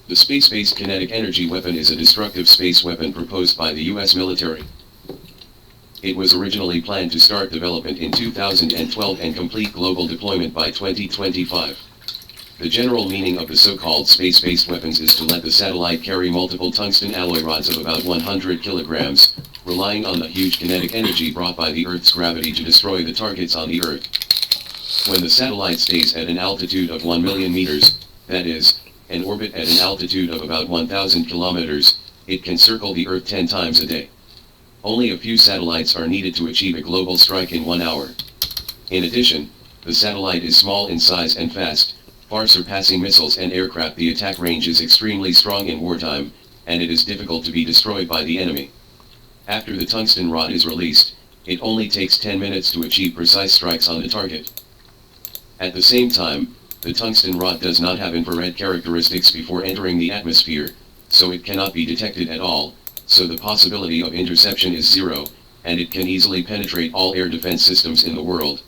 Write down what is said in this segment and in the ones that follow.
The space-based kinetic energy weapon is a destructive space weapon proposed by the U.S. military. It was originally planned to start development in 2012 and complete global deployment by 2025. The general meaning of the so-called space-based weapons is to let the satellite carry multiple tungsten alloy rods of about 100 kilograms, relying on the huge kinetic energy brought by the Earth's gravity to destroy the targets on the Earth. When the satellite stays at an altitude of 1 million meters, that is, an orbit at an altitude of about 1,000 kilometers, it can circle the Earth 10 times a day. Only a few satellites are needed to achieve a global strike in 1 hour. In addition, the satellite is small in size and fast, far surpassing missiles and aircraft. The attack range is extremely strong in wartime, and it is difficult to be destroyed by the enemy. After the tungsten rod is released, it only takes 10 minutes to achieve precise strikes on the target. At the same time, the tungsten rod does not have infrared characteristics before entering the atmosphere, so it cannot be detected at all, so the possibility of interception is zero, and it can easily penetrate all air defense systems in the world.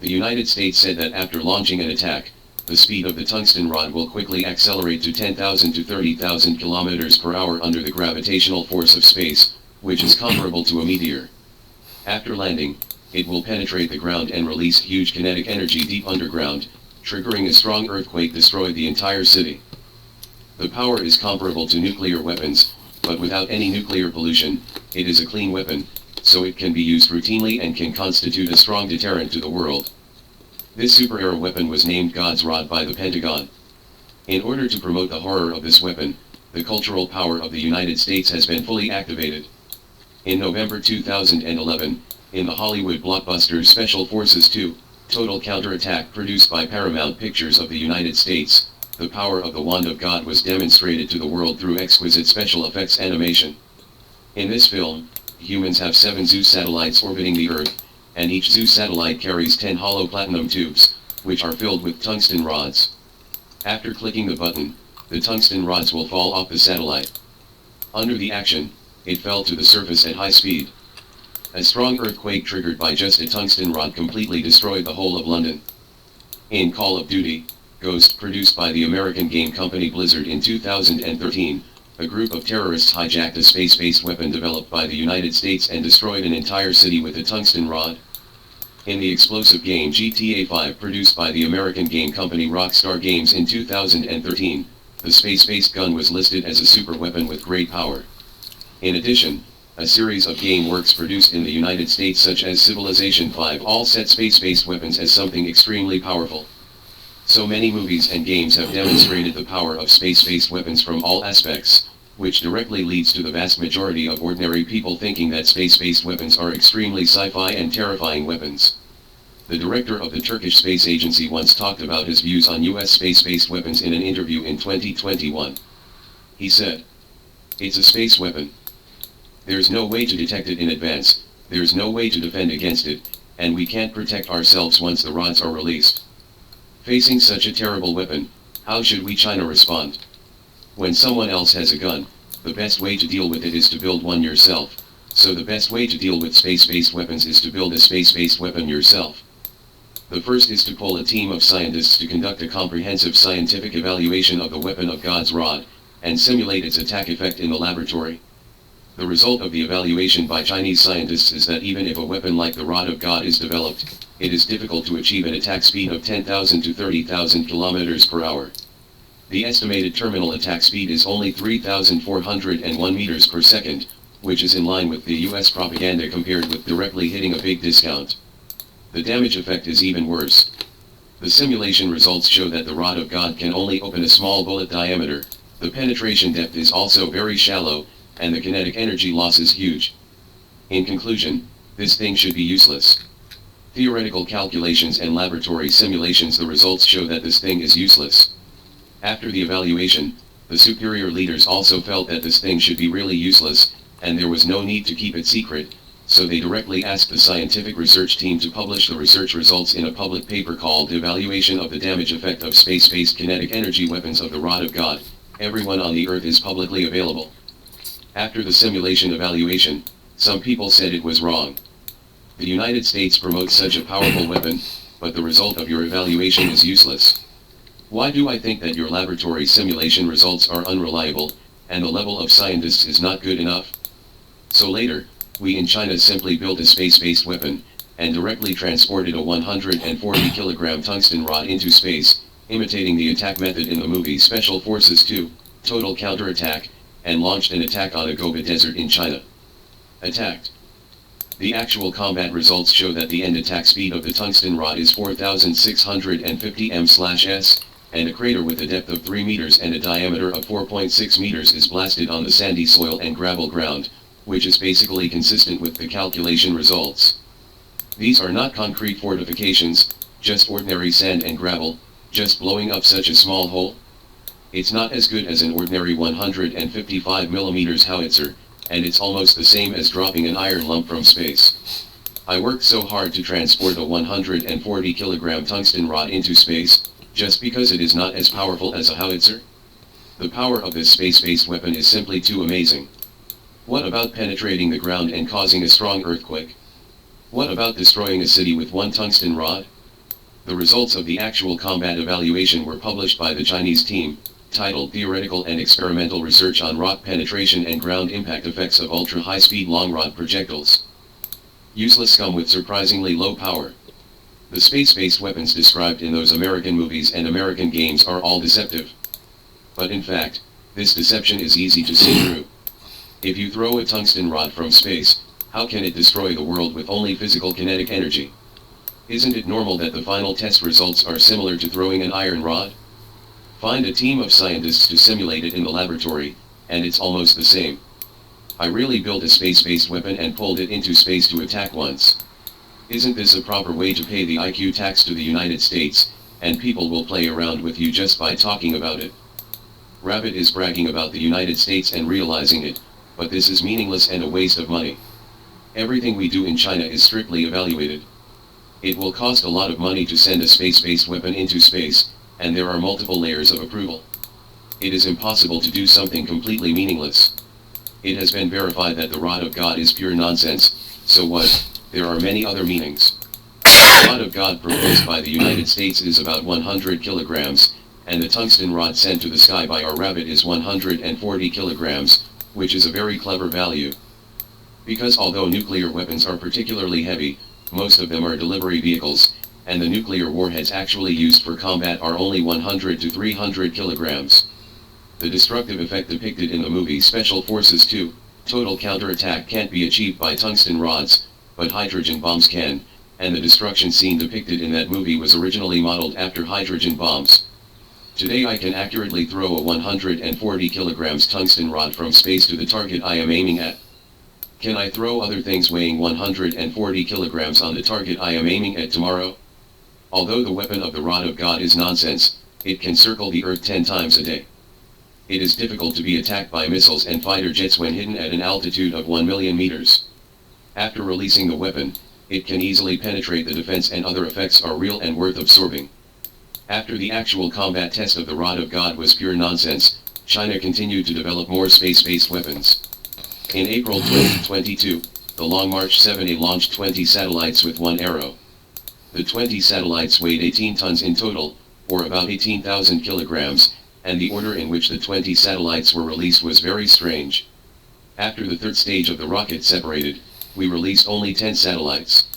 The United States said that after launching an attack, the speed of the tungsten rod will quickly accelerate to 10,000 to 30,000 kilometers per hour under the gravitational force of space, which is comparable to a meteor. After landing, it will penetrate the ground and release huge kinetic energy deep underground, triggering a strong earthquake destroy the entire city. The power is comparable to nuclear weapons, but without any nuclear pollution. It is a clean weapon, so it can be used routinely and can constitute a strong deterrent to the world. This super-aero weapon was named God's Rod by the Pentagon. In order to promote the horror of this weapon, the cultural power of the United States has been fully activated. In November 2011, in the Hollywood blockbuster Special Forces 2, Total Counterattack produced by Paramount Pictures of the United States, the power of the Wand of God was demonstrated to the world through exquisite special effects animation. In this film, humans have 7 Zeus satellites orbiting the Earth, and each Zeus satellite carries 10 hollow platinum tubes, which are filled with tungsten rods. After clicking the button, the tungsten rods will fall off the satellite. Under the action, it fell to the surface at high speed. A strong earthquake triggered by just a tungsten rod completely destroyed the whole of London. In Call of Duty: Ghost, produced by the American game company Blizzard in 2013, a group of terrorists hijacked a space-based weapon developed by the United States and destroyed an entire city with a tungsten rod. In the explosive game GTA 5, produced by the American game company Rockstar Games in 2013, the space-based gun was listed as a super weapon with great power. In addition, a series of game works produced in the United States such as Civilization 5 all set space-based weapons as something extremely powerful. So many movies and games have demonstrated the power of space-based weapons from all aspects, which directly leads to the vast majority of ordinary people thinking that space-based weapons are extremely sci-fi and terrifying weapons. The director of the Turkish Space Agency once talked about his views on US space-based weapons in an interview in 2021. He said, "It's a space weapon. There's no way to detect it in advance, there's no way to defend against it, and we can't protect ourselves once the rods are released. Facing such a terrible weapon, how should we China respond? When someone else has a gun, the best way to deal with it is to build one yourself, so the best way to deal with space-based weapons is to build a space-based weapon yourself. The first is to pull a team of scientists to conduct a comprehensive scientific evaluation of the weapon of God's Rod, and simulate its attack effect in the laboratory. The result of the evaluation by Chinese scientists is that even if a weapon like the Rod of God is developed, it is difficult to achieve an attack speed of 10,000 to 30,000 kilometers per hour. The estimated terminal attack speed is only 3,401 meters per second, which is in line with the US propaganda compared with directly hitting a big discount. The damage effect is even worse. The simulation results show that the Rod of God can only open a small bullet diameter, the penetration depth is also very shallow, and the kinetic energy loss is huge. In conclusion, this thing should be useless. Theoretical calculations and laboratory simulations, the results show that this thing is useless. After the evaluation, the superior leaders also felt that this thing should be really useless, and there was no need to keep it secret, so they directly asked the scientific research team to publish the research results in a public paper called Evaluation of the Damage Effect of Space-Based Kinetic Energy Weapons of the Rod of God. Everyone on the Earth is publicly available. After the simulation evaluation, some people said it was wrong. The United States promotes such a powerful weapon, but the result of your evaluation is useless. Why do I think that your laboratory simulation results are unreliable, and the level of scientists is not good enough? So later, we in China simply built a space-based weapon, and directly transported a 140-kilogram tungsten rod into space, imitating the attack method in the movie Special Forces 2, Total Counterattack, and launched an attack on a Gobi Desert in China. Attacked. The actual combat results show that the end attack speed of the tungsten rod is 4,650 m/s, and a crater with a depth of 3 meters and a diameter of 4.6 meters is blasted on the sandy soil and gravel ground, which is basically consistent with the calculation results. These are not concrete fortifications, just ordinary sand and gravel, just blowing up such a small hole. It's not as good as an ordinary 155 mm howitzer, and it's almost the same as dropping an iron lump from space. I worked so hard to transport a 140-kilogram tungsten rod into space, just because it is not as powerful as a howitzer? The power of this space-based weapon is simply too amazing. What about penetrating the ground and causing a strong earthquake? What about destroying a city with one tungsten rod? The results of the actual combat evaluation were published by the Chinese team, titled Theoretical and Experimental Research on Rock Penetration and Ground Impact Effects of Ultra-High-Speed Long-Rod Projectiles. Useless scum with surprisingly low power. The space-based weapons described in those American movies and American games are all deceptive. But in fact, this deception is easy to see through. If you throw a tungsten rod from space, how can it destroy the world with only physical kinetic energy? Isn't it normal that the final test results are similar to throwing an iron rod? Find a team of scientists to simulate it in the laboratory, and it's almost the same. I really built a space-based weapon and pulled it into space to attack once. Isn't this a proper way to pay the IQ tax to the United States, and people will play around with you just by talking about it? Rabbit is bragging about the United States and realizing it, but this is meaningless and a waste of money. Everything we do in China is strictly evaluated. It will cost a lot of money to send a space-based weapon into space, and there are multiple layers of approval. It is impossible to do something completely meaningless. It has been verified that the rod of God is pure nonsense, so what? There are many other meanings. The rod of God proposed by the United States is about 100 kilograms, and the tungsten rod sent to the sky by our rabbit is 140 kilograms, which is a very clever value. Because although nuclear weapons are particularly heavy, most of them are delivery vehicles, and the nuclear warheads actually used for combat are only 100 to 300 kilograms. The destructive effect depicted in the movie Special Forces 2, Total Counterattack can't be achieved by tungsten rods, but hydrogen bombs can, and the destruction scene depicted in that movie was originally modeled after hydrogen bombs. Today I can accurately throw a 140 kilograms tungsten rod from space to the target I am aiming at. Can I throw other things weighing 140 kilograms on the target I am aiming at tomorrow? Although the weapon of the rod of God is nonsense, it can circle the Earth 10 times a day. It is difficult to be attacked by missiles and fighter jets when hidden at an altitude of 1 million meters. After releasing the weapon, it can easily penetrate the defense and other effects are real and worth absorbing. After the actual combat test of the rod of God was pure nonsense, China continued to develop more space-based weapons. In April 2022, the Long March 7A launched 20 satellites with one arrow. The 20 satellites weighed 18 tons in total, or about 18,000 kilograms, and the order in which the 20 satellites were released was very strange. After the third stage of the rocket separated, we released only 10 satellites.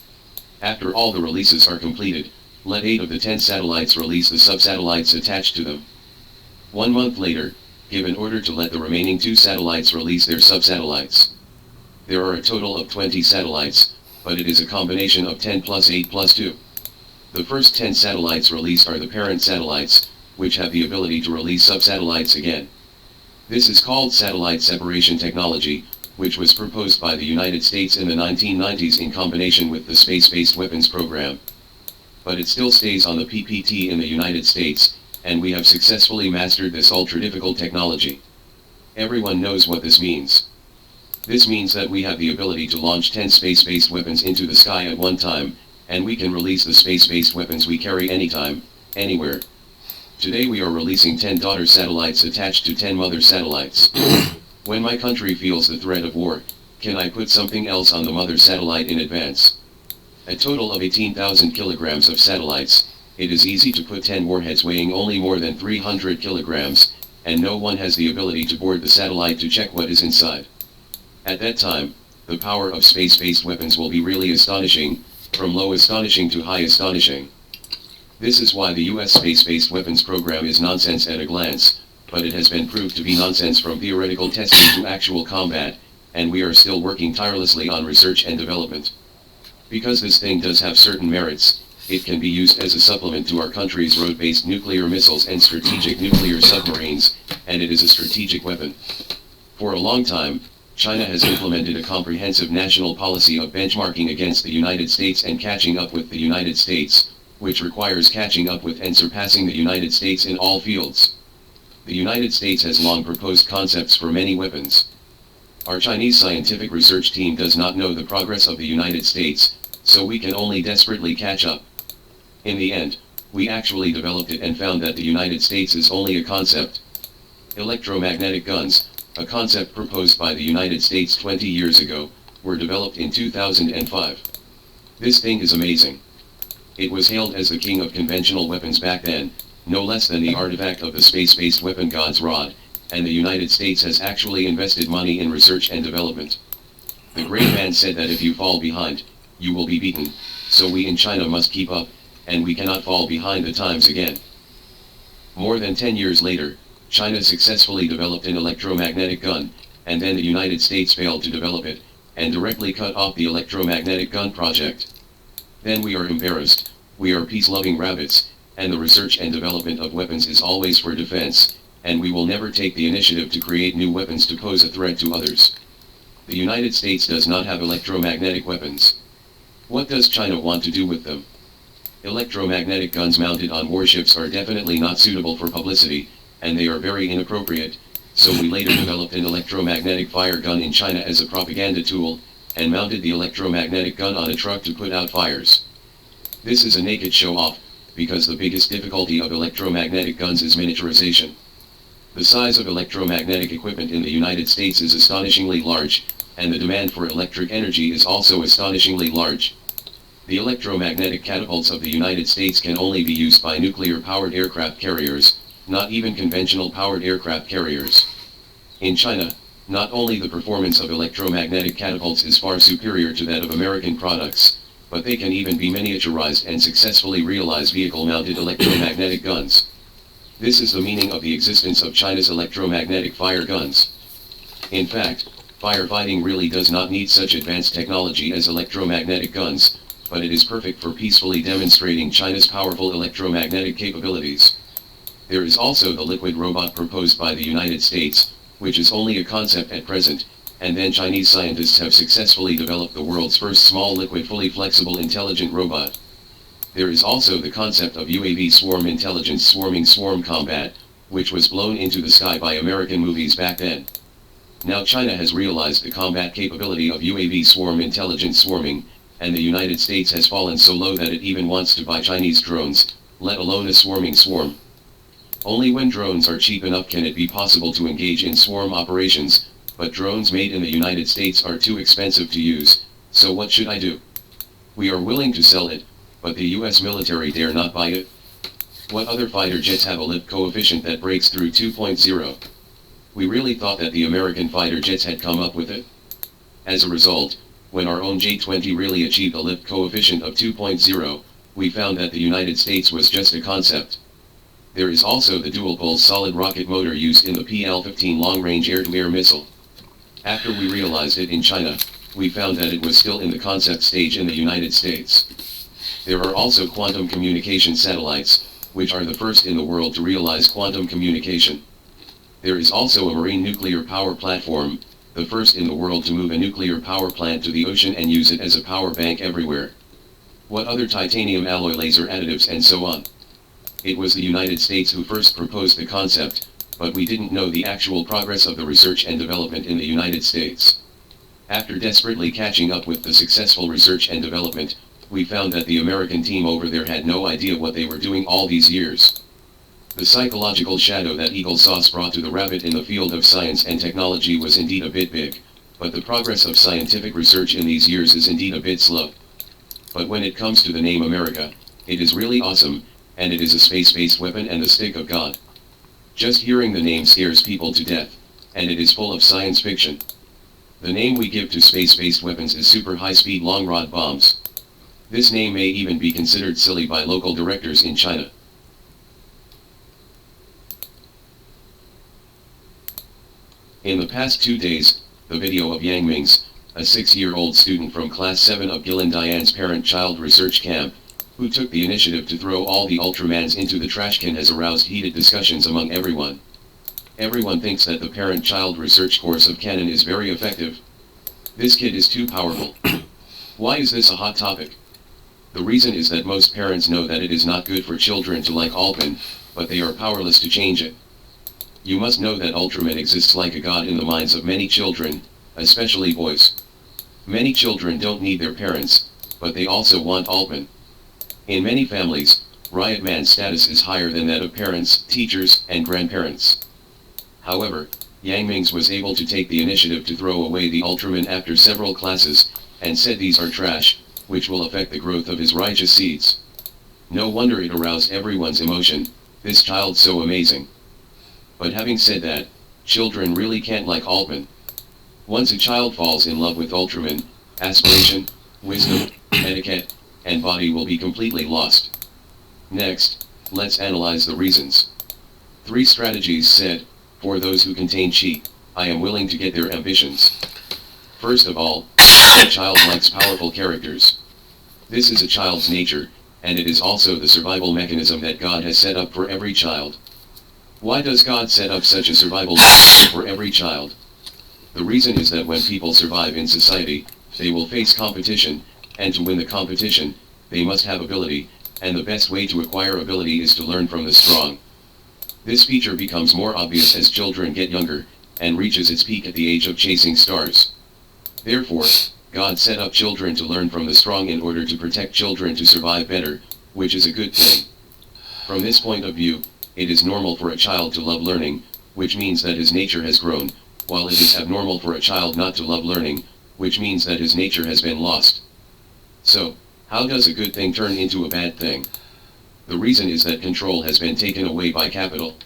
After all the releases are completed, let 8 of the 10 satellites release the sub-satellites attached to them. 1 month later, give an order to let the remaining 2 satellites release their sub-satellites. There are a total of 20 satellites, but it is a combination of 10 plus 8 plus 2. The first 10 satellites released are the parent satellites, which have the ability to release sub-satellites again. This is called satellite separation technology, which was proposed by the United States in the 1990s in combination with the space-based weapons program. But it still stays on the PPT in the United States, and we have successfully mastered this ultra-difficult technology. Everyone knows what this means. This means that we have the ability to launch 10 space-based weapons into the sky at one time, and we can release the space-based weapons we carry anytime, anywhere. Today we are releasing 10 daughter satellites attached to 10 mother satellites. When my country feels the threat of war, can I put something else on the mother satellite in advance? A total of 18,000 kilograms of satellites, It is easy to put 10 warheads weighing only more than 300 kilograms, and no one has the ability to board the satellite to check what is inside. At that time, the power of space-based weapons will be really astonishing, from low astonishing to high astonishing. This is why the US space-based weapons program is nonsense at a glance, but it has been proved to be nonsense from theoretical testing to actual combat, and we are still working tirelessly on research and development. Because this thing does have certain merits, it can be used as a supplement to our country's road-based nuclear missiles and strategic nuclear submarines, and it is a strategic weapon. For a long time, China has implemented a comprehensive national policy of benchmarking against the United States and catching up with the United States, which requires catching up with and surpassing the United States in all fields. The United States has long proposed concepts for many weapons. Our Chinese scientific research team does not know the progress of the United States, so we can only desperately catch up. In the end, we actually developed it and found that the United States is only a concept. Electromagnetic guns, a concept proposed by the United States 20 years ago, were developed in 2005. This thing is amazing. It was hailed as the king of conventional weapons back then, no less than the artifact of the space-based weapon God's Rod, and the United States has actually invested money in research and development. The great man said that if you fall behind, you will be beaten, so we in China must keep up, and we cannot fall behind the times again. More than 10 years later, China successfully developed an electromagnetic gun, and then the United States failed to develop it, and directly cut off the electromagnetic gun project. Then we are embarrassed, we are peace-loving rabbits, and the research and development of weapons is always for defense, and we will never take the initiative to create new weapons to pose a threat to others. The United States does not have electromagnetic weapons. What does China want to do with them? Electromagnetic guns mounted on warships are definitely not suitable for publicity, and they are very inappropriate, so we later developed an electromagnetic fire gun in China as a propaganda tool, and mounted the electromagnetic gun on a truck to put out fires. This is a naked show-off, because the biggest difficulty of electromagnetic guns is miniaturization. The size of electromagnetic equipment in the United States is astonishingly large, and the demand for electric energy is also astonishingly large. The electromagnetic catapults of the United States can only be used by nuclear-powered aircraft carriers, not even conventional powered aircraft carriers. In China, not only the performance of electromagnetic catapults is far superior to that of American products, but they can even be miniaturized and successfully realize vehicle-mounted electromagnetic guns. This is the meaning of the existence of China's electromagnetic fire guns. In fact, firefighting really does not need such advanced technology as electromagnetic guns, but it is perfect for peacefully demonstrating China's powerful electromagnetic capabilities. There is also the liquid robot proposed by the United States, which is only a concept at present, and then Chinese scientists have successfully developed the world's first small liquid fully flexible intelligent robot. There is also the concept of UAV swarm intelligence swarming swarm combat, which was blown into the sky by American movies back then. Now China has realized the combat capability of UAV swarm intelligence swarming, and the United States has fallen so low that it even wants to buy Chinese drones, let alone a swarming swarm. Only when drones are cheap enough can it be possible to engage in swarm operations, but drones made in the United States are too expensive to use, so what should I do? We are willing to sell it, but the US military dare not buy it. What other fighter jets have a lift coefficient that breaks through 2.0? We really thought that the American fighter jets had come up with it. As a result, when our own J-20 really achieved a lift coefficient of 2.0, we found that the United States was just a concept. There is also the dual-pulse solid rocket motor used in the PL-15 long-range air-to-air missile. After we realized it in China, we found that it was still in the concept stage in the United States. There are also quantum communication satellites, which are the first in the world to realize quantum communication. There is also a marine nuclear power platform, the first in the world to move a nuclear power plant to the ocean and use it as a power bank everywhere. What other titanium alloy laser additives and so on? It was the United States who first proposed the concept, but we didn't know the actual progress of the research and development in the United States. After desperately catching up with the successful research and development, we found that the American team over there had no idea what they were doing all these years. The psychological shadow that Eagle Sauce brought to the rabbit in the field of science and technology was indeed a bit big, but the progress of scientific research in these years is indeed a bit slow. But when it comes to the name America, it is really awesome, and it is a space-based weapon and the stick of God. Just hearing the name scares people to death, and it is full of science fiction. The name we give to space-based weapons is super high-speed long-rod bombs. This name may even be considered silly by local directors in China. In the past 2 days, the video of Yang Ming's, a 6-year-old student from Class 7 of Gilin Diane's parent-child research camp, who took the initiative to throw all the Ultramans into the trash can, has aroused heated discussions among everyone. Everyone thinks that the parent-child research course of Canon is very effective. This kid is too powerful. Why is this a hot topic? The reason is that most parents know that it is not good for children to like Altman, but they are powerless to change it. You must know that Ultraman exists like a god in the minds of many children, especially boys. Many children don't need their parents, but they also want Altman. In many families, Riot Man's status is higher than that of parents, teachers, and grandparents. However, Yang Ming's was able to take the initiative to throw away the Ultraman after several classes, and said these are trash, which will affect the growth of his righteous seeds. No wonder it aroused everyone's emotion, this child's so amazing. But having said that, children really can't like Altman. Once a child falls in love with Ultraman, aspiration, wisdom, etiquette, and body will be completely lost. Next, let's analyze the reasons. 3 strategies said, for those who contain chi, I am willing to get their ambitions. First of all, a child likes powerful characters. This is a child's nature, and it is also the survival mechanism that God has set up for every child. Why does God set up such a survival mechanism for every child? The reason is that when people survive in society, they will face competition, and to win the competition, they must have ability, and the best way to acquire ability is to learn from the strong. This feature becomes more obvious as children get younger, and reaches its peak at the age of chasing stars. Therefore, God set up children to learn from the strong in order to protect children to survive better, which is a good thing. From this point of view, it is normal for a child to love learning, which means that his nature has grown, while it is abnormal for a child not to love learning, which means that his nature has been lost. So, how does a good thing turn into a bad thing? The reason is that control has been taken away by capital.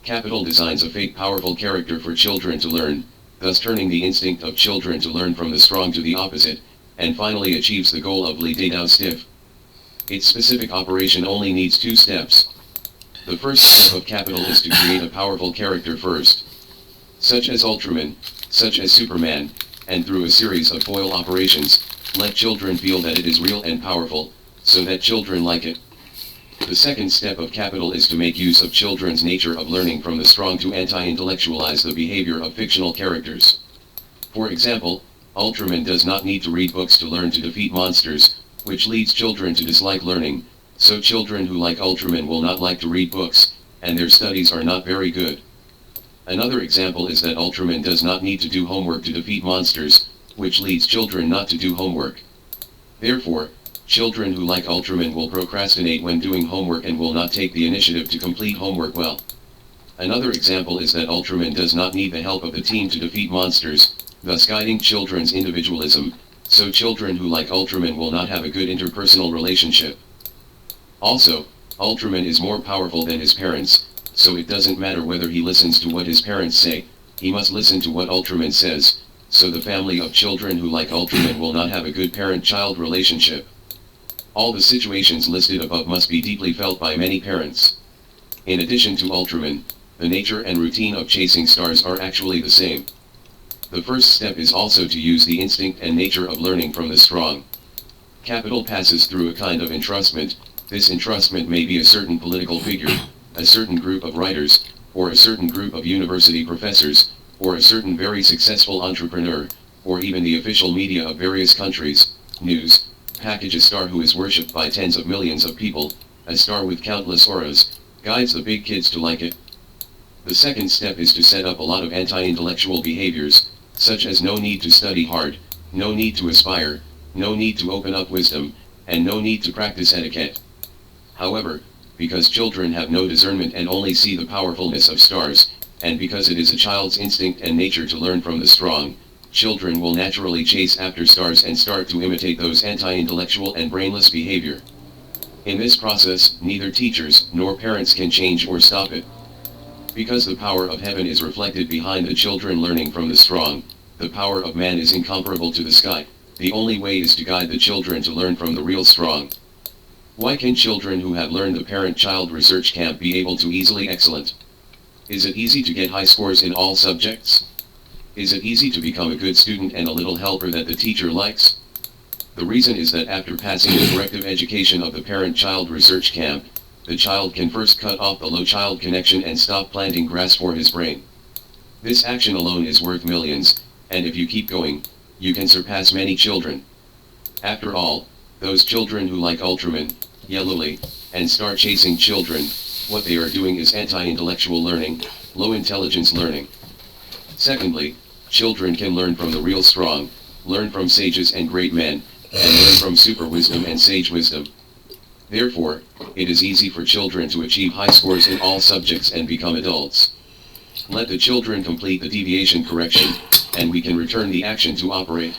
Capital designs a fake powerful character for children to learn, thus turning the instinct of children to learn from the strong to the opposite, and finally achieves the goal of Li Dao Stiff. Its specific operation only needs 2 steps. The first step of capital is to create a powerful character first, such as Ultraman, such as Superman, and through a series of foil operations, let children feel that it is real and powerful, so that children like it. The second step of capital is to make use of children's nature of learning from the strong to anti-intellectualize the behavior of fictional characters. For example, Ultraman does not need to read books to learn to defeat monsters, which leads children to dislike learning, so children who like Ultraman will not like to read books, and their studies are not very good. Another example is that Ultraman does not need to do homework to defeat monsters, which leads children not to do homework. Therefore, children who like Ultraman will procrastinate when doing homework and will not take the initiative to complete homework well. Another example is that Ultraman does not need the help of the team to defeat monsters, thus guiding children's individualism, so children who like Ultraman will not have a good interpersonal relationship. Also, Ultraman is more powerful than his parents, so it doesn't matter whether he listens to what his parents say, he must listen to what Ultraman says, so the family of children who like Ultraman will not have a good parent-child relationship. All the situations listed above must be deeply felt by many parents. In addition to Ultraman, the nature and routine of chasing stars are actually the same. The first step is also to use the instinct and nature of learning from the strong. Capital passes through a kind of entrustment. This entrustment may be a certain political figure, a certain group of writers, or a certain group of university professors, or a certain very successful entrepreneur, or even the official media of various countries. News package. A star who is worshipped by tens of millions of people, a star with countless auras, guides the big kids to like it. The second step is to set up a lot of anti-intellectual behaviors, such as no need to study hard, no need to aspire, no need to open up wisdom, and no need to practice etiquette. However, because children have no discernment and only see the powerfulness of stars, and because it is a child's instinct and nature to learn from the strong, children will naturally chase after stars and start to imitate those anti-intellectual and brainless behavior. In this process, neither teachers nor parents can change or stop it. Because the power of heaven is reflected behind the children learning from the strong, the power of man is incomparable to the sky. The only way is to guide the children to learn from the real strong. Why can children who have learned the parent-child research camp be able to easily excellent? Is it easy to get high scores in all subjects? Is it easy to become a good student and a little helper that the teacher likes? The reason is that after passing the corrective education of the parent-child research camp, the child can first cut off the low-child connection and stop planting grass for his brain. This action alone is worth millions, and if you keep going, you can surpass many children. After all, those children who like Ultraman, Yellowly, and start chasing children, what they are doing is anti-intellectual learning, low intelligence learning. Secondly, children can learn from the real strong, learn from sages and great men, and learn from super wisdom and sage wisdom. Therefore, it is easy for children to achieve high scores in all subjects and become adults. Let the children complete the deviation correction, and we can return the action to operate.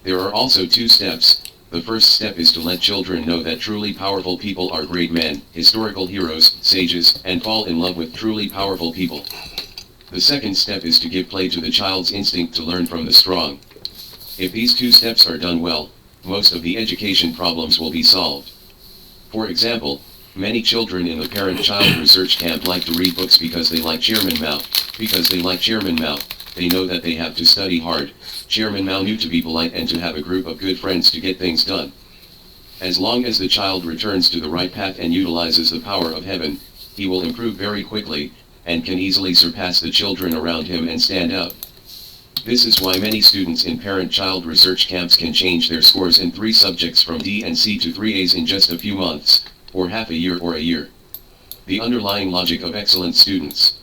There are also 2 steps. The first step is to let children know that truly powerful people are great men, historical heroes, sages, and fall in love with truly powerful people. The second step is to give play to the child's instinct to learn from the strong. If these 2 steps are done well, most of the education problems will be solved. For example, many children in the parent-child research camp like to read books because they like Chairman Mao. Because they like Chairman Mao, they know that they have to study hard. Chairman Mao knew to be polite and to have a group of good friends to get things done. As long as the child returns to the right path and utilizes the power of heaven, he will improve very quickly, and can easily surpass the children around him and stand out. This is why many students in parent-child research camps can change their scores in 3 subjects from D and C to 3 A's in just a few months, or half a year or a year. The underlying logic of excellent students.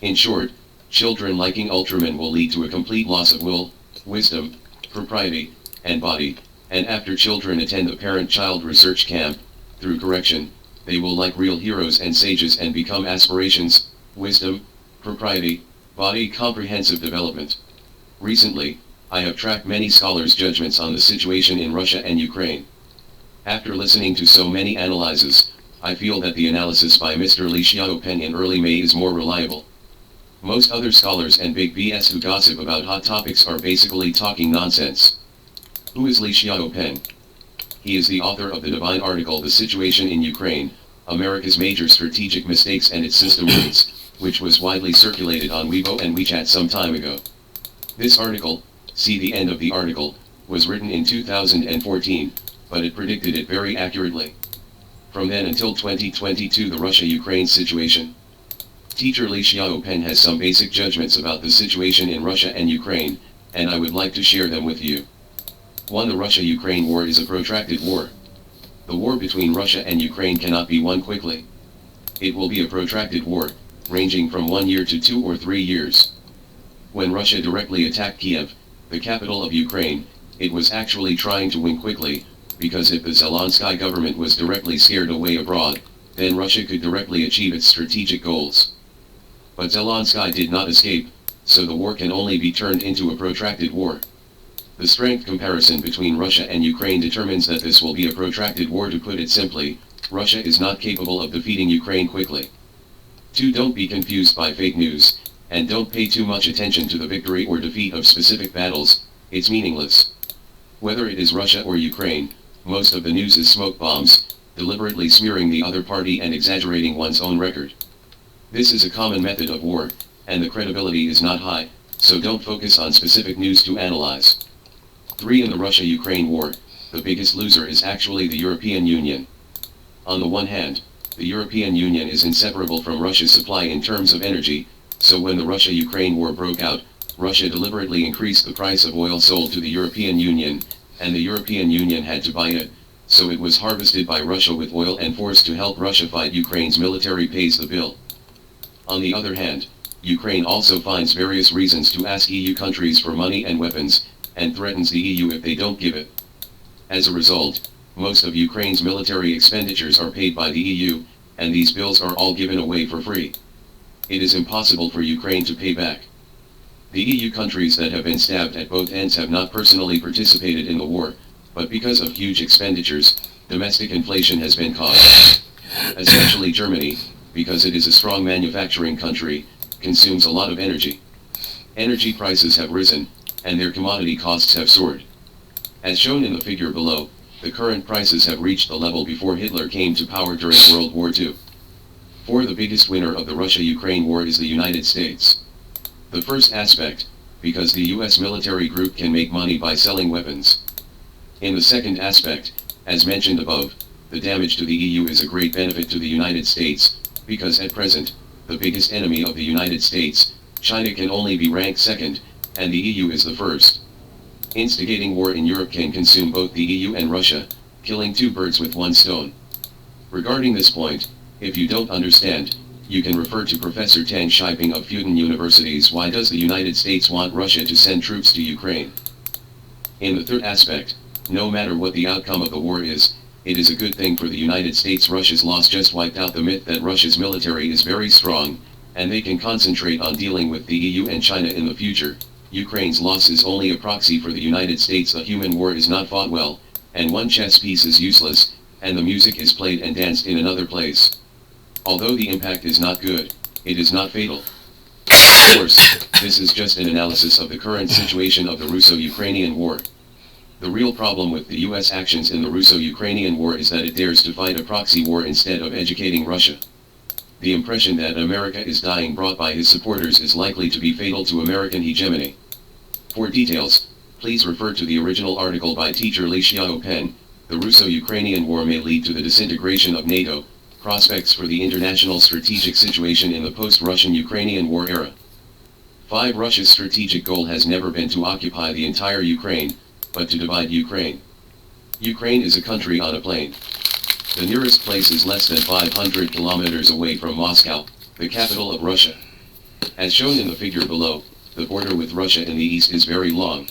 In short, children liking Ultraman will lead to a complete loss of will, wisdom, propriety, and body, and after children attend the parent-child research camp, through correction, they will like real heroes and sages and become aspirations, wisdom, propriety, body comprehensive development. Recently, I have tracked many scholars' judgments on the situation in Russia and Ukraine. After listening to so many analyses, I feel that the analysis by Mr. Li Xiaopen in early May is more reliable. Most other scholars and big BS who gossip about hot topics are basically talking nonsense. Who is Li Xiaopen? He is the author of the divine article The Situation in Ukraine, America's Major Strategic Mistakes and Its System Roots, which was widely circulated on Weibo and WeChat some time ago. This article, see the end of the article, was written in 2014, but it predicted it very accurately. From then until 2022 the Russia-Ukraine situation. Teacher Li Xiaopen has some basic judgments about the situation in Russia and Ukraine, and I would like to share them with you. 1. The Russia-Ukraine war is a protracted war. The war between Russia and Ukraine cannot be won quickly. It will be a protracted war, ranging from 1 year to 2 or 3 years. When Russia directly attacked Kiev, the capital of Ukraine, it was actually trying to win quickly, because if the Zelensky government was directly scared away abroad, then Russia could directly achieve its strategic goals. But Zelensky did not escape, so the war can only be turned into a protracted war. The strength comparison between Russia and Ukraine determines that this will be a protracted war. To put it simply, Russia is not capable of defeating Ukraine quickly. 2. Don't be confused by fake news, and don't pay too much attention to the victory or defeat of specific battles, it's meaningless. Whether it is Russia or Ukraine, most of the news is smoke bombs, deliberately smearing the other party and exaggerating one's own record. This is a common method of war, and the credibility is not high, so don't focus on specific news to analyze. 3. In the Russia-Ukraine war, the biggest loser is actually the European Union. On the one hand, the European Union is inseparable from Russia's supply in terms of energy, so when the Russia-Ukraine war broke out, Russia deliberately increased the price of oil sold to the European Union, and the European Union had to buy it, so it was harvested by Russia with oil and forced to help Russia fight Ukraine's military pays the bill. On the other hand, Ukraine also finds various reasons to ask EU countries for money and weapons, and threatens the EU if they don't give it. As a result, most of Ukraine's military expenditures are paid by the EU, and these bills are all given away for free. It is impossible for Ukraine to pay back. The EU countries that have been stabbed at both ends have not personally participated in the war, but because of huge expenditures, Domestic inflation has been caused. Especially Germany, because it is a strong manufacturing country, consumes a lot of energy. Energy prices have risen, and their commodity costs have soared. As shown in the figure below, the current prices have reached the level before Hitler came to power during World War II. The biggest winner of the Russia-Ukraine war is the United States. The first aspect, because the US military group can make money by selling weapons. In the second aspect, as mentioned above, the damage to the EU is a great benefit to the United States, because at present, the biggest enemy of the United States, China, can only be ranked second, and the EU is the first. Instigating war in Europe can consume both the EU and Russia, killing two birds with one stone. Regarding this point, if you don't understand, you can refer to Professor Tan Shiping of Fudan University's Why Does the United States Want Russia to Send Troops to Ukraine? In the third aspect, no matter what the outcome of the war is, it is a good thing for the United States. Russia's loss just wiped out the myth that Russia's military is very strong, and they can concentrate on dealing with the EU and China in the future. Ukraine's loss is only a proxy for the United States. The human war is not fought well, and one chess piece is useless, and the music is played and danced in another place. Although the impact is not good, it is not fatal. Of course, this is just an analysis of the current situation of the Russo-Ukrainian war. The real problem with the US actions in the Russo-Ukrainian war is that it dares to fight a proxy war instead of educating Russia. The impression that America is dying brought by his supporters is likely to be fatal to American hegemony. For details, please refer to the original article by teacher Li Xiaopen. The Russo-Ukrainian war may lead to the disintegration of NATO, prospects for the international strategic situation in the post-Russian Ukrainian war era. 5. Russia's strategic goal has never been to occupy the entire Ukraine, but to divide Ukraine. Ukraine is a country on a plane. The nearest place is less than 500 kilometers away from Moscow, the capital of Russia. As shown in the figure below, the border with Russia in the east is very long.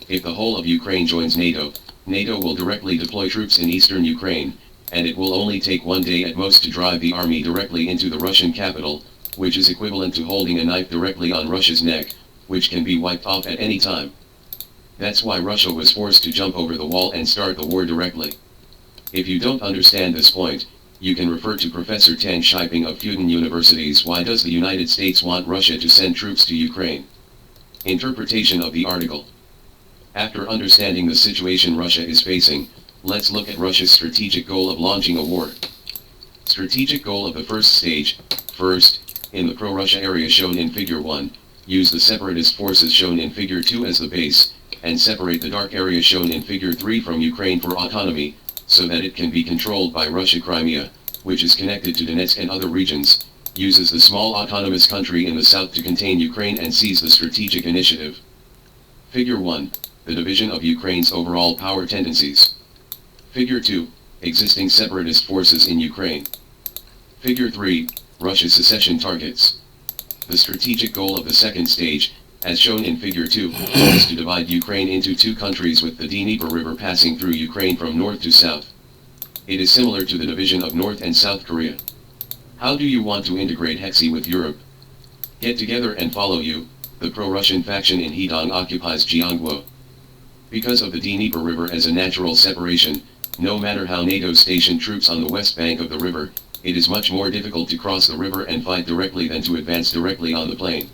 If the whole of Ukraine joins NATO, NATO will directly deploy troops in eastern Ukraine, and it will only take one day at most to drive the army directly into the Russian capital, which is equivalent to holding a knife directly on Russia's neck, which can be wiped off at any time. That's why Russia was forced to jump over the wall and start the war directly. If you don't understand this point, you can refer to Professor Tan Shiping of Fudan University's Why Does the United States Want Russia to Send Troops to Ukraine? Interpretation of the article. After understanding the situation Russia is facing, let's look at Russia's strategic goal of launching a war. Strategic goal of the first stage. First, in the pro-Russia area shown in Figure 1, use the separatist forces shown in Figure 2 as the base, and separate the dark area shown in Figure 3 from Ukraine for autonomy, so that it can be controlled by Russia. Crimea, which is connected to Donetsk and other regions, uses the small autonomous country in the south to contain Ukraine and seize the strategic initiative. Figure 1, the division of Ukraine's overall power tendencies. Figure 2, existing separatist forces in Ukraine. Figure 3, Russia's secession targets. The strategic goal of the second stage, as shown in Figure 2, is to divide Ukraine into two countries with the Dnieper River passing through Ukraine from north to south. It is similar to the division of North and South Korea. How do you want to integrate Hexi with Europe? Get together and follow you. The pro-Russian faction in Hedong occupies Jiangguo. Because of the Dnieper River as a natural separation, no matter how NATO stationed troops on the west bank of the river, it is much more difficult to cross the river and fight directly than to advance directly on the plain.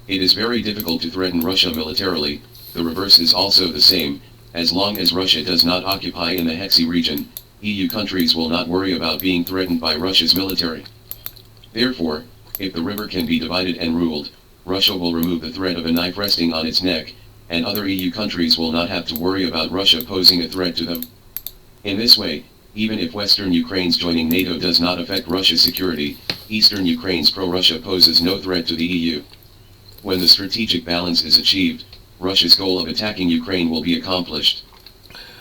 It is very difficult to threaten Russia militarily. The reverse is also the same. As long as Russia does not occupy in the Hexi region, EU countries will not worry about being threatened by Russia's military. Therefore, if the river can be divided and ruled, Russia will remove the threat of a knife resting on its neck, and other EU countries will not have to worry about Russia posing a threat to them. In this way, even if Western Ukraine's joining NATO does not affect Russia's security, Eastern Ukraine's pro-Russia poses no threat to the EU. When the strategic balance is achieved, Russia's goal of attacking Ukraine will be accomplished.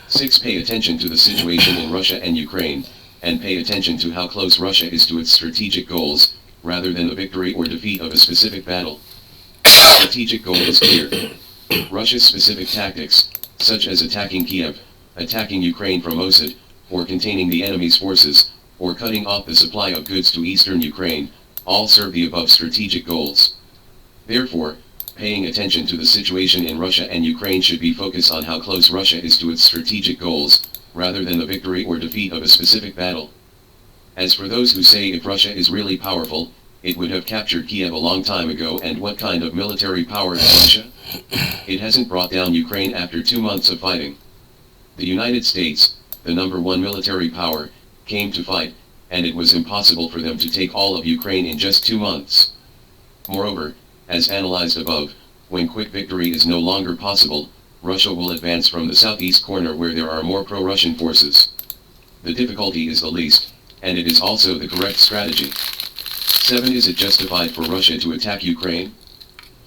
6. Pay attention to the situation in Russia and Ukraine, and pay attention to how close Russia is to its strategic goals, rather than the victory or defeat of a specific battle. The strategic goal is clear. Russia's specific tactics, such as attacking Kiev, attacking Ukraine from Osid, or containing the enemy's forces, or cutting off the supply of goods to eastern Ukraine, all serve the above strategic goals. Therefore, paying attention to the situation in Russia and Ukraine should be focused on how close Russia is to its strategic goals, rather than the victory or defeat of a specific battle. As for those who say if Russia is really powerful, it would have captured Kiev a long time ago, and what kind of military power is Russia? It hasn't brought down Ukraine after 2 months of fighting. The United States, the #1 military power, came to fight, and it was impossible for them to take all of Ukraine in just 2 months. Moreover, as analyzed above, when quick victory is no longer possible, Russia will advance from the southeast corner where there are more pro-Russian forces. The difficulty is the least, and it is also the correct strategy. 7. Is it justified for Russia to attack Ukraine?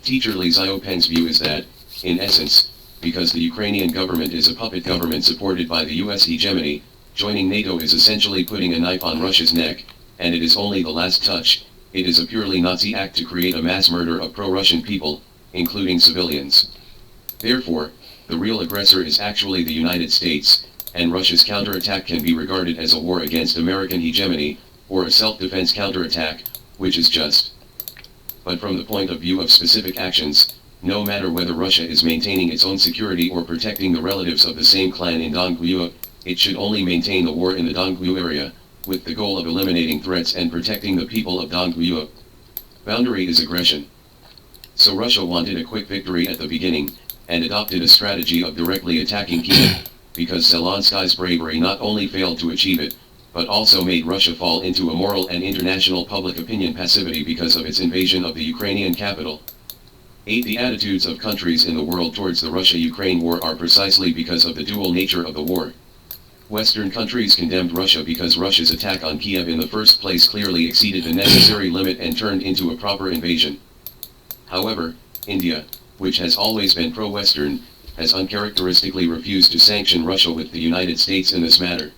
Teacher Li Xiaopeng's view is that, in essence, because the Ukrainian government is a puppet government supported by the US hegemony, joining NATO is essentially putting a knife on Russia's neck, and it is only the last touch. It is a purely Nazi act to create a mass murder of pro-Russian people, including civilians. Therefore, the real aggressor is actually the United States, and Russia's counterattack can be regarded as a war against American hegemony, or a self-defense counterattack, which is just. But from the point of view of specific actions, no matter whether Russia is maintaining its own security or protecting the relatives of the same clan in Dongbuyeo, it should only maintain the war in the Dongbuyeo area, with the goal of eliminating threats and protecting the people of Dongbuyeo. Boundary is aggression. So Russia wanted a quick victory at the beginning, and adopted a strategy of directly attacking Kiev, because Zelensky's bravery not only failed to achieve it, but also made Russia fall into a moral and international public opinion passivity because of its invasion of the Ukrainian capital. 8. The attitudes of countries in the world towards the Russia-Ukraine war are precisely because of the dual nature of the war. Western countries condemned Russia because Russia's attack on Kiev in the first place clearly exceeded the necessary limit and turned into a proper invasion. However, India, which has always been pro-Western, has uncharacteristically refused to sanction Russia with the United States in this matter.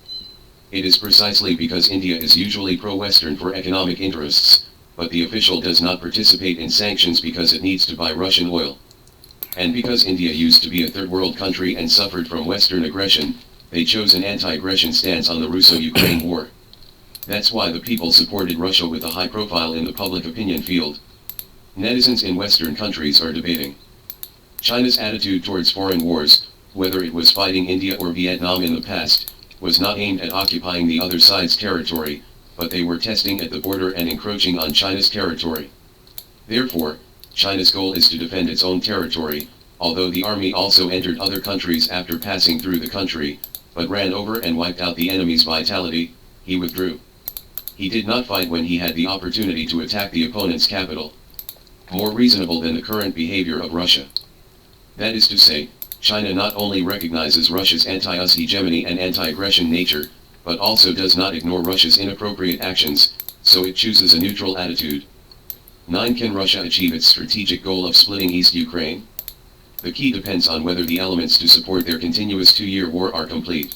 It is precisely because India is usually pro-Western for economic interests, but the official does not participate in sanctions because it needs to buy Russian oil. And because India used to be a third world country and suffered from Western aggression, they chose an anti-aggression stance on the Russo-Ukraine war. That's why the people supported Russia with a high profile in the public opinion field. Netizens in Western countries are debating. China's attitude towards foreign wars, whether it was fighting India or Vietnam in the past, was not aimed at occupying the other side's territory, but they were testing at the border and encroaching on China's territory. Therefore, China's goal is to defend its own territory, although the army also entered other countries after passing through the country, but ran over and wiped out the enemy's vitality. He withdrew. He did not fight when he had the opportunity to attack the opponent's capital. More reasonable than the current behavior of Russia. That is to say, China not only recognizes Russia's anti-US hegemony and anti-aggression nature, but also does not ignore Russia's inappropriate actions, so it chooses a neutral attitude. 9. Can Russia achieve its strategic goal of splitting East Ukraine? The key depends on whether the elements to support their continuous 2-year war are complete.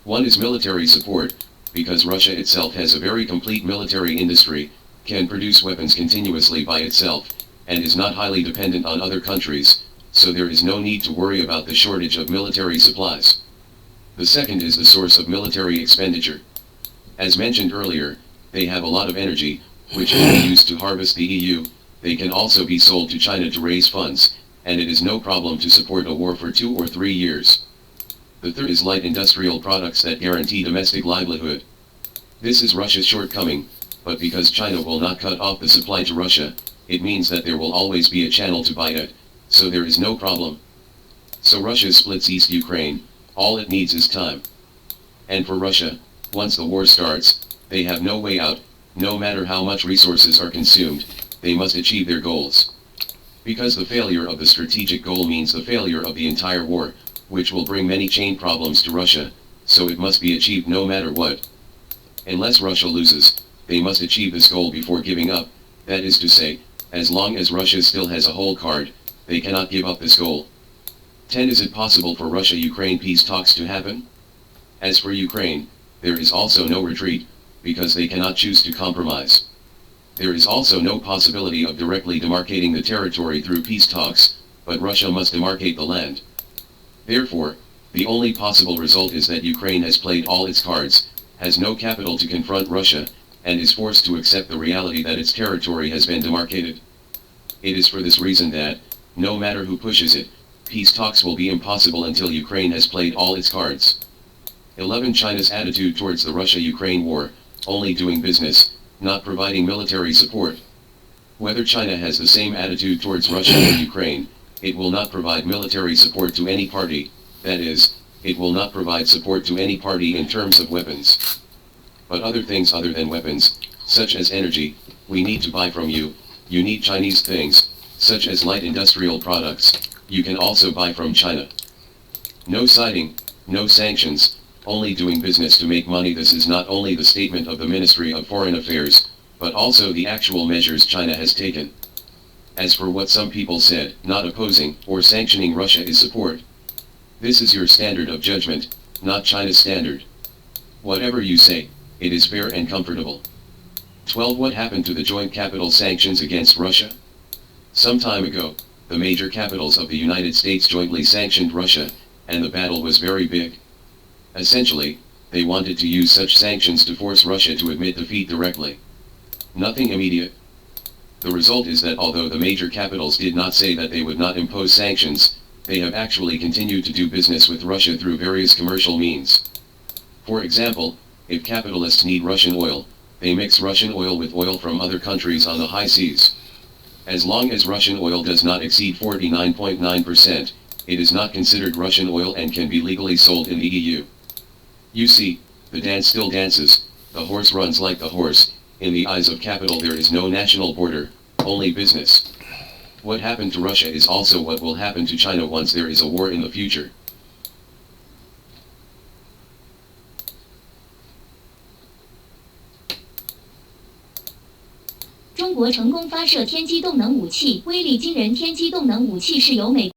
1 is military support, because Russia itself has a very complete military industry, can produce weapons continuously by itself, and is not highly dependent on other countries, so there is no need to worry about the shortage of military supplies. The second is the source of military expenditure. As mentioned earlier, they have a lot of energy, which can be used to harvest the EU. They can also be sold to China to raise funds, and it is no problem to support a war for 2 or 3 years. The third is light industrial products that guarantee domestic livelihood. This is Russia's shortcoming, but because China will not cut off the supply to Russia, it means that there will always be a channel to buy it, so there is no problem. So Russia splits East Ukraine, all it needs is time. And for Russia, once the war starts, they have no way out, no matter how much resources are consumed, they must achieve their goals. Because the failure of the strategic goal means the failure of the entire war, which will bring many chain problems to Russia, so it must be achieved no matter what. Unless Russia loses, they must achieve this goal before giving up, that is to say, as long as Russia still has a hold card, they cannot give up this goal. 10. Is it possible for Russia-Ukraine peace talks to happen? As for Ukraine, there is also no retreat, because they cannot choose to compromise. There is also no possibility of directly demarcating the territory through peace talks, but Russia must demarcate the land. Therefore, the only possible result is that Ukraine has played all its cards, has no capital to confront Russia, and is forced to accept the reality that its territory has been demarcated. It is for this reason that, no matter who pushes it, peace talks will be impossible until Ukraine has played all its cards. 11. China's attitude towards the Russia-Ukraine war, only doing business, not providing military support. Whether China has the same attitude towards Russia or Ukraine, it will not provide military support to any party, that is, it will not provide support to any party in terms of weapons. But other things other than weapons, such as energy, we need to buy from you. You need Chinese things, such as light industrial products, you can also buy from China. No siding, no sanctions, only doing business to make money. This is not only the statement of the Ministry of Foreign Affairs, but also the actual measures China has taken. As for what some people said, not opposing or sanctioning Russia is support. This is your standard of judgment, not China's standard. Whatever you say, it is fair and comfortable. 12. What happened to the joint capital sanctions against Russia? Some time ago, the major capitals of the United States jointly sanctioned Russia, and the battle was very big. Essentially, they wanted to use such sanctions to force Russia to admit defeat directly. Nothing immediate. The result is that although the major capitals did not say that they would not impose sanctions, they have actually continued to do business with Russia through various commercial means. For example, if capitalists need Russian oil, they mix Russian oil with oil from other countries on the high seas. As long as Russian oil does not exceed 49.9%, it is not considered Russian oil and can be legally sold in the EU. You see, the dance still dances, the horse runs like the horse. In the eyes of capital there is no national border, only business. What happened to Russia is also what will happen to China once there is a war in the future.中国成功发射天基动能武器，威力惊人。天基动能武器是由美